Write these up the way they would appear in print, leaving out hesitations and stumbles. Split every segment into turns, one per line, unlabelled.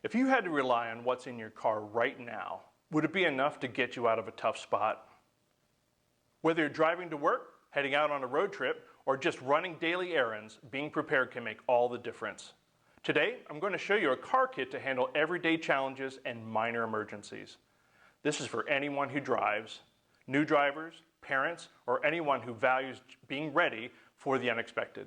If you had to rely on what's in your car right now, would it be enough to get you out of a tough spot? Whether you're driving to work, heading out on a road trip, or just running daily errands, being prepared can make all the difference. Today, I'm going to show you a car kit to handle everyday challenges and minor emergencies. This is for anyone who drives, new drivers, parents, or anyone who values being ready for the unexpected.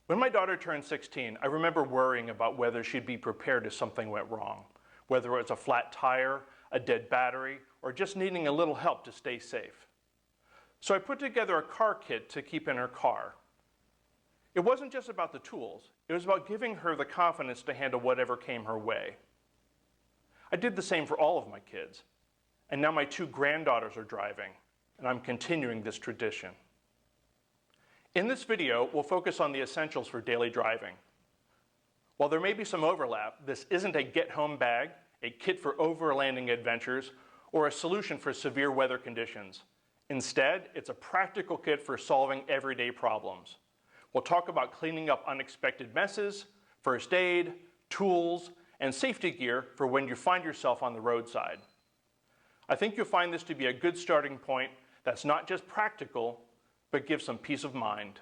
When my daughter turned 16, I remember worrying about whether she'd be prepared if something went wrong, whether it was a flat tire, a dead battery, or just needing a little help to stay safe. So I put together a car kit to keep in her car. It wasn't just about the tools, it was about giving her the confidence to handle whatever came her way. I did the same for all of my kids, and now my 2 granddaughters are driving, and I'm continuing this tradition. In this video, we'll focus on the essentials for daily driving. While there may be some overlap, this isn't a get-home bag, a kit for overlanding adventures, or a solution for severe weather conditions. Instead, it's a practical kit for solving everyday problems. We'll talk about cleaning up unexpected messes, first aid, tools, and safety gear for when you find yourself on the roadside. I think you'll find this to be a good starting point that's not just practical, but gives some peace of mind.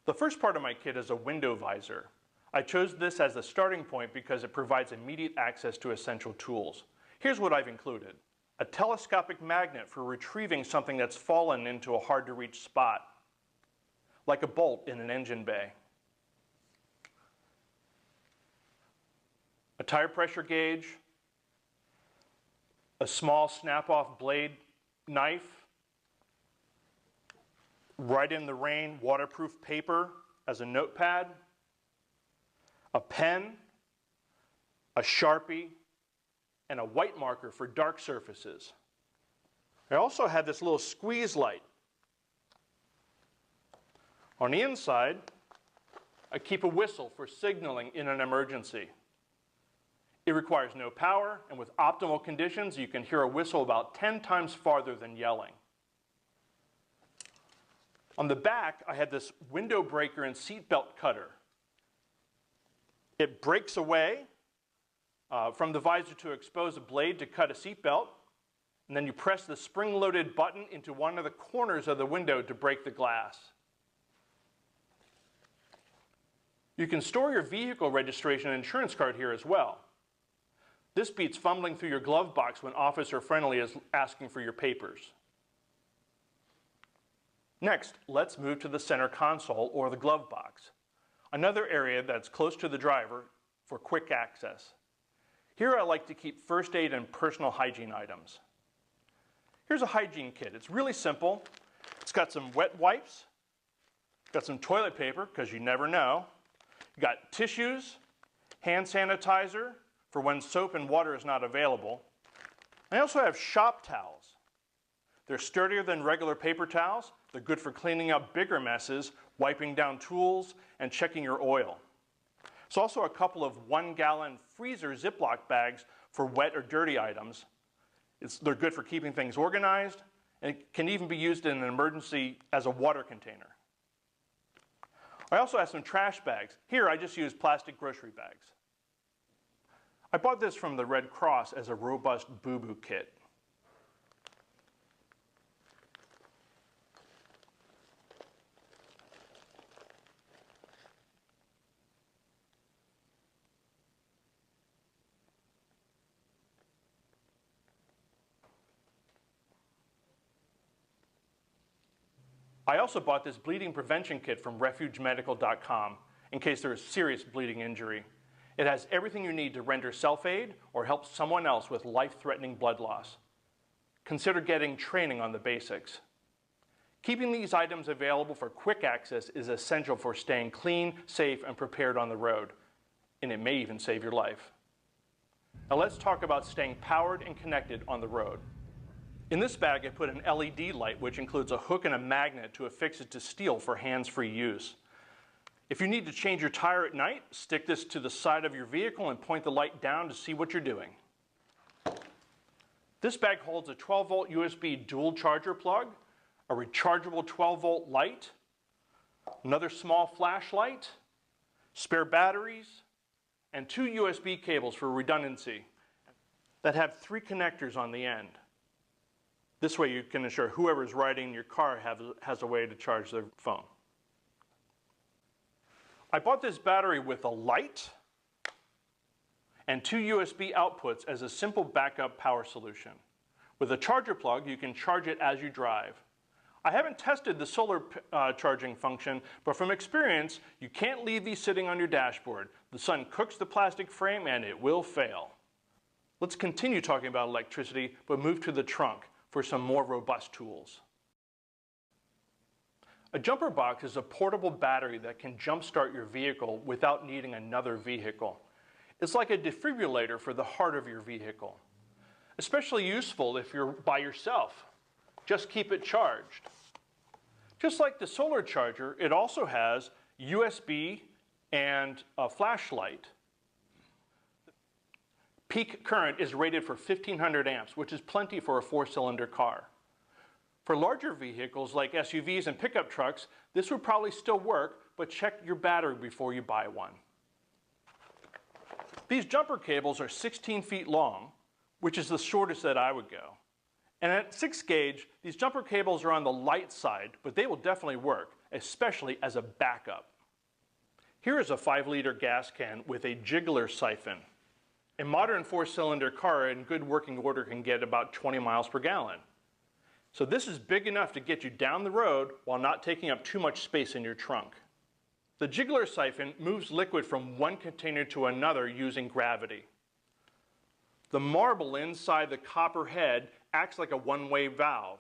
The first part of my kit is a window visor. I chose this as the starting point because it provides immediate access to essential tools. Here's what I've included: a telescopic magnet for retrieving something that's fallen into a hard-to-reach spot, like a bolt in an engine bay, a tire pressure gauge, a small snap-off blade knife, Ride in the Rain waterproof paper as a notepad, a pen, a Sharpie, and a white marker for dark surfaces. I also had this little squeeze light. On the inside, I keep a whistle for signaling in an emergency. It requires no power, and with optimal conditions, you can hear a whistle about 10 times farther than yelling. On the back, I had this window breaker and seatbelt cutter. It breaks away from the visor to expose a blade to cut a seatbelt, and then you press the spring-loaded button into one of the corners of the window to break the glass. You can store your vehicle registration and insurance card here as well. This beats fumbling through your glove box when Officer Friendly is asking for your papers. Next, let's move to the center console or the glove box, another area that's close to the driver for quick access. Here I like to keep first aid and personal hygiene items. Here's a hygiene kit. It's really simple. It's got some wet wipes, got some toilet paper, because you never know. You got tissues, hand sanitizer for when soap and water is not available. I also have shop towels. They're sturdier than regular paper towels. They're good for cleaning up bigger messes, wiping down tools, and checking your oil. There's also a couple of 1-gallon freezer Ziploc bags for wet or dirty items. They're good for keeping things organized, and it can even be used in an emergency as a water container. I also have some trash bags. Here I just use plastic grocery bags. I bought this from the Red Cross as a robust boo-boo kit. I also bought this bleeding prevention kit from refugemedical.com in case there is serious bleeding injury. It has everything you need to render self-aid or help someone else with life-threatening blood loss. Consider getting training on the basics. Keeping these items available for quick access is essential for staying clean, safe, and prepared on the road, and it may even save your life. Now let's talk about staying powered and connected on the road. In this bag, I put an LED light, which includes a hook and a magnet to affix it to steel for hands-free use. If you need to change your tire at night, stick this to the side of your vehicle and point the light down to see what you're doing. This bag holds a 12-volt USB dual charger plug, a rechargeable 12-volt light, another small flashlight, spare batteries, and 2 USB cables for redundancy that have 3 connectors on the end. This way you can ensure whoever's riding your car has a way to charge their phone. I bought this battery with a light and 2 USB outputs as a simple backup power solution. With a charger plug, you can charge it as you drive. I haven't tested the solar charging function, but from experience, you can't leave these sitting on your dashboard. The sun cooks the plastic frame and it will fail. Let's continue talking about electricity, but move to the trunk for some more robust tools. A jumper box is a portable battery that can jumpstart your vehicle without needing another vehicle. It's like a defibrillator for the heart of your vehicle. Especially useful if you're by yourself. Just keep it charged. Just like the solar charger, it also has USB and a flashlight. Peak current is rated for 1500 amps, which is plenty for a 4-cylinder car. For larger vehicles like SUVs and pickup trucks, this would probably still work, but check your battery before you buy one. These jumper cables are 16 feet long, which is the shortest that I would go. And at 6 gauge, these jumper cables are on the light side, but they will definitely work, especially as a backup. Here is a 5-liter gas can with a jiggler siphon. A modern 4-cylinder car in good working order can get about 20 miles per gallon. So this is big enough to get you down the road while not taking up too much space in your trunk. The jiggler siphon moves liquid from one container to another using gravity. The marble inside the copper head acts like a one-way valve.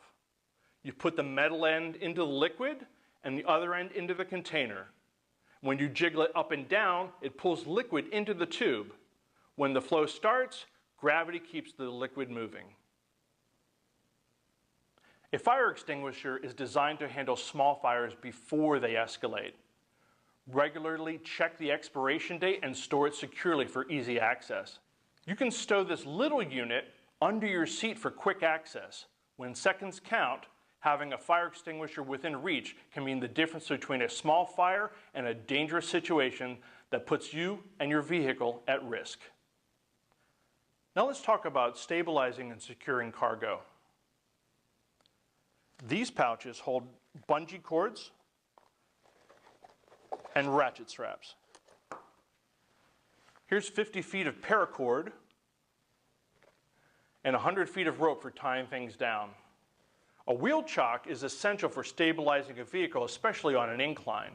You put the metal end into the liquid and the other end into the container. When you jiggle it up and down, it pulls liquid into the tube. When the flow starts, gravity keeps the liquid moving. A fire extinguisher is designed to handle small fires before they escalate. Regularly check the expiration date and store it securely for easy access. You can stow this little unit under your seat for quick access. When seconds count, having a fire extinguisher within reach can mean the difference between a small fire and a dangerous situation that puts you and your vehicle at risk. Now let's talk about stabilizing and securing cargo. These pouches hold bungee cords and ratchet straps. Here's 50 feet of paracord and 100 feet of rope for tying things down. A wheel chock is essential for stabilizing a vehicle, especially on an incline.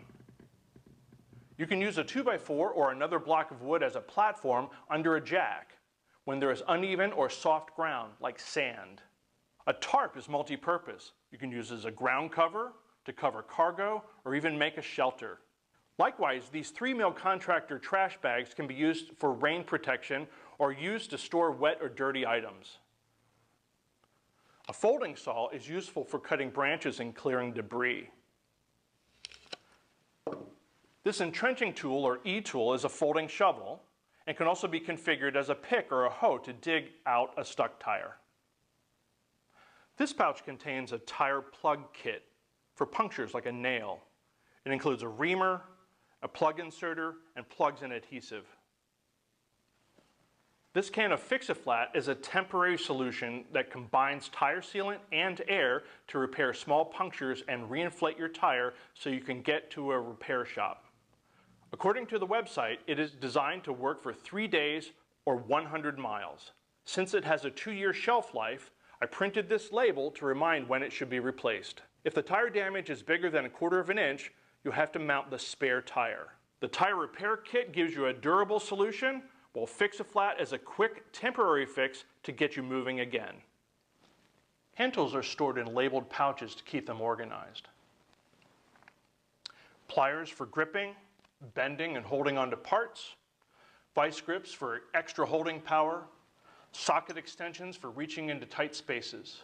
You can use a 2x4 or another block of wood as a platform under a jack when there is uneven or soft ground, like sand. A tarp is multi-purpose. You can use it as a ground cover, to cover cargo, or even make a shelter. Likewise, these 3-mil contractor trash bags can be used for rain protection or used to store wet or dirty items. A folding saw is useful for cutting branches and clearing debris. This entrenching tool, or E-tool, is a folding shovel and can also be configured as a pick or a hoe to dig out a stuck tire. This pouch contains a tire plug kit for punctures like a nail. It includes a reamer, a plug inserter, and plugs and adhesive. This can of Fix-A-Flat is a temporary solution that combines tire sealant and air to repair small punctures and reinflate your tire so you can get to a repair shop. According to the website, it is designed to work for 3 days or 100 miles. Since it has a 2-year shelf life, I printed this label to remind when it should be replaced. If the tire damage is bigger than 1/4 inch, you'll have to mount the spare tire. The tire repair kit gives you a durable solution, while Fix-A-Flat is a quick, temporary fix to get you moving again. Hand tools are stored in labeled pouches to keep them organized. Pliers for gripping, bending, and holding onto parts. Vice grips for extra holding power. Socket extensions for reaching into tight spaces.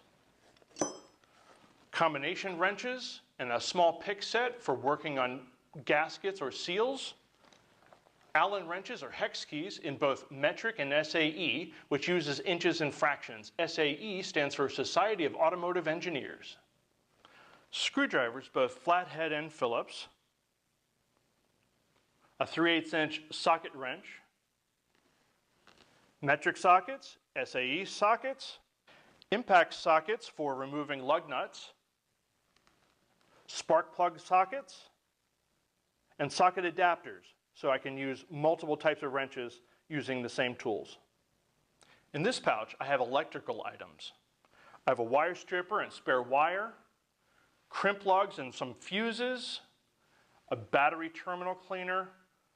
Combination wrenches and a small pick set for working on gaskets or seals. Allen wrenches or hex keys in both metric and SAE, which uses inches and fractions. SAE stands for Society of Automotive Engineers. Screwdrivers, both flathead and Phillips. A 3/8 inch socket wrench. metric sockets, SAE sockets, impact sockets for removing lug nuts, spark plug sockets, and socket adapters, so I can use multiple types of wrenches using the same tools. In this pouch, I have electrical items. I have a wire stripper and spare wire, crimp lugs and some fuses, a battery terminal cleaner,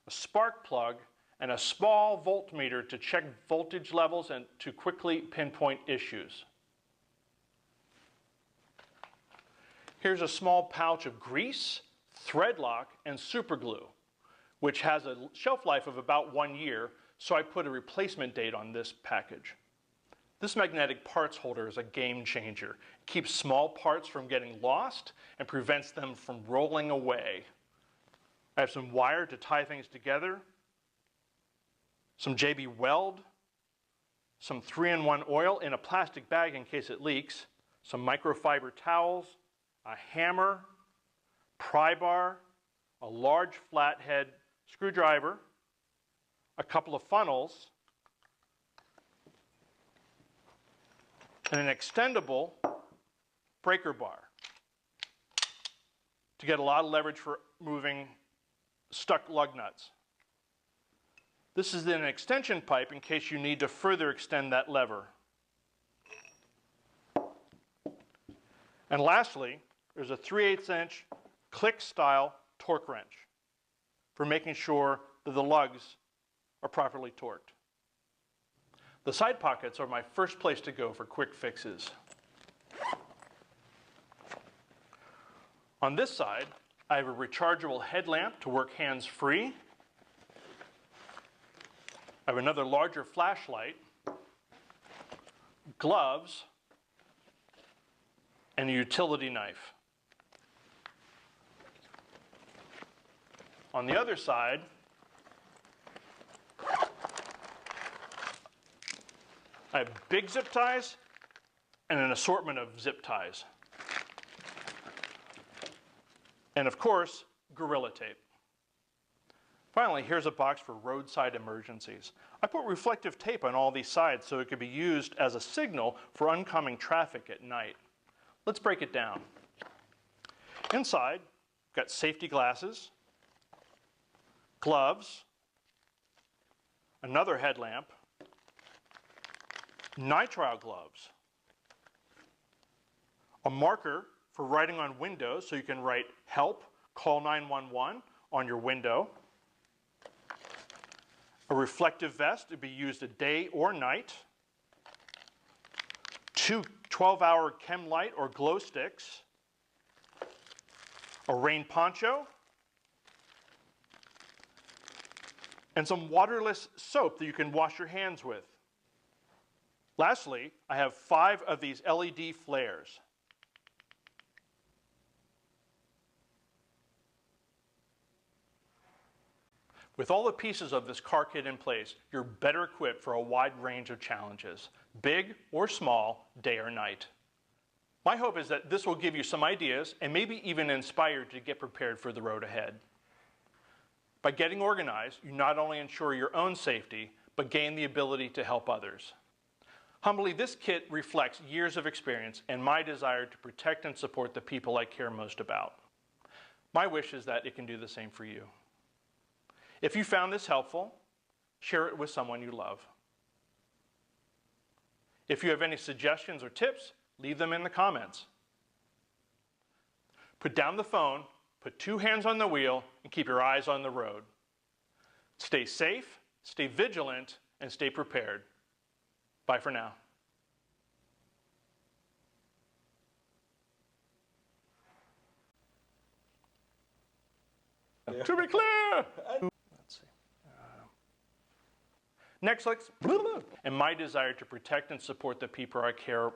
a spark plug, and a small voltmeter to check voltage levels and to quickly pinpoint issues. Here's a small pouch of grease, thread lock, and super glue, which has a shelf life of about 1 year, so I put a replacement date on this package. This magnetic parts holder is a game changer. It keeps small parts from getting lost and prevents them from rolling away. I have some wire to tie things together, some JB Weld, some 3-in-1 oil in a plastic bag in case it leaks, some microfiber towels, a hammer, pry bar, a large flathead screwdriver, a couple of funnels, and an extendable breaker bar to get a lot of leverage for moving stuck lug nuts. This is then an extension pipe in case you need to further extend that lever. And lastly, there's a 3/8 inch click style torque wrench for making sure that the lugs are properly torqued. The side pockets are my first place to go for quick fixes. On this side, I have a rechargeable headlamp to work hands-free. I have another larger flashlight, gloves, and a utility knife. On the other side, I have big zip ties and an assortment of zip ties. And of course, Gorilla Tape. Finally, here's a box for roadside emergencies. I put reflective tape on all these sides so it could be used as a signal for oncoming traffic at night. Let's break it down. Inside, we've got safety glasses, gloves, another headlamp, nitrile gloves, a marker for writing on windows so you can write help, call 911 on your window, a reflective vest to be used at day or night, 2 12-hour chem light or glow sticks, a rain poncho, and some waterless soap that you can wash your hands with. Lastly, I have 5 of these LED flares. With all the pieces of this car kit in place, you're better equipped for a wide range of challenges, big or small, day or night. My hope is that this will give you some ideas and maybe even inspire you to get prepared for the road ahead. By getting organized, you not only ensure your own safety, but gain the ability to help others. Humbly, this kit reflects years of experience and my desire to protect and support the people I care most about. My wish is that it can do the same for you. If you found this helpful, share it with someone you love. If you have any suggestions or tips, leave them in the comments. Put down the phone, put 2 hands on the wheel, and keep your eyes on the road. Stay safe, stay vigilant, and stay prepared. Bye for now. Yeah. To be clear! Let's see. Next, and my desire to protect and support the people I care.